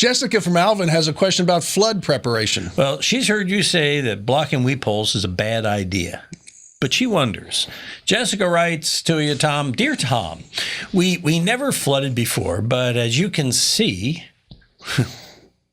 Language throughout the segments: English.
Jessica from Alvin has a question about flood preparation. Well, she's heard you say that blocking weep holes is a bad idea. But she wonders. Jessica writes to you, Tom, Dear Tom, we never flooded before, but as you can see,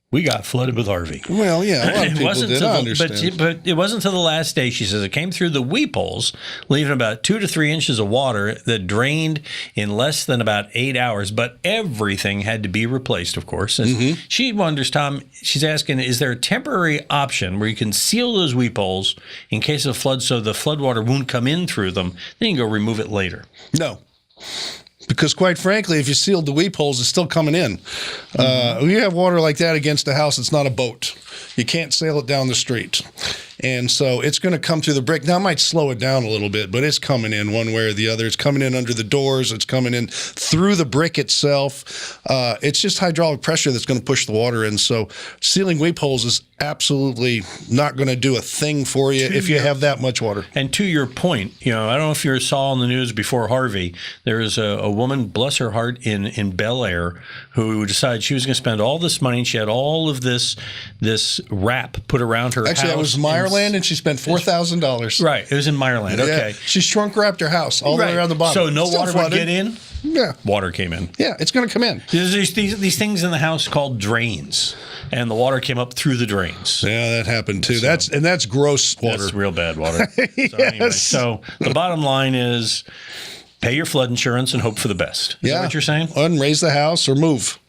we got flooded with Harvey. Well, yeah, a lot of people did. I understand. But it wasn't until the last day, she says, it came through the weep holes, leaving about 2 to 3 inches of water that drained in less than about 8 hours. But everything had to be replaced, of course. And she wonders, Tom, she's asking, is there a temporary option where you can seal those weep holes in case of flood so the floodwater won't come in through them? Then you can go remove it later. No. Because quite frankly, if you sealed the weep holes, it's still coming in. When you have water like that against a house, it's not a boat. You can't sail it down the street. And so it's going to come through the brick. Now, it might slow it down a little bit, but it's coming in one way or the other. It's coming in under the doors. It's coming in through the brick itself. It's just hydraulic pressure that's going to push the water in. So sealing weep holes is absolutely not going to do a thing for you if you have that much water. And to your point, I don't know if you saw on the news before Harvey, there was a woman, bless her heart, in Bel Air who decided she was going to spend all this money. And she had all of this wrap put around her house. Actually, that was Meyerland, and she spent $4,000. Right. It was in Meyerland. Okay. Yeah. She shrunk wrapped her house all the way around the bottom. So no water would get in? Yeah. Water came in. Yeah, it's going to come in. There's these things in the house called drains, and the water came up through the drains. Yeah, that happened too. So, that's gross water. That's real bad water. Yes. So anyway, so the bottom line is pay your flood insurance and hope for the best. Is that what you're saying? Unraise the house or move.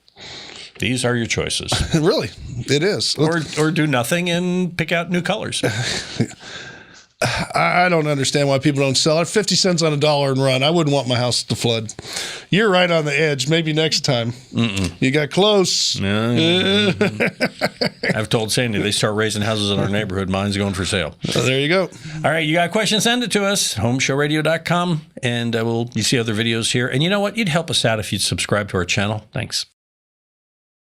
These are your choices. Really, it is. Or do nothing and pick out new colors. I don't understand why people don't sell it. 50 cents on a dollar and run. I wouldn't want my house to flood. You're right on the edge. Maybe next time. You got close. I've told Sandy they start raising houses in our neighborhood. Mine's going for sale. So there you go. All right, you got a question? Send it to us. HomeShowRadio.com, and you see other videos here. And you know what? You'd help us out if you'd subscribe to our channel. Thanks.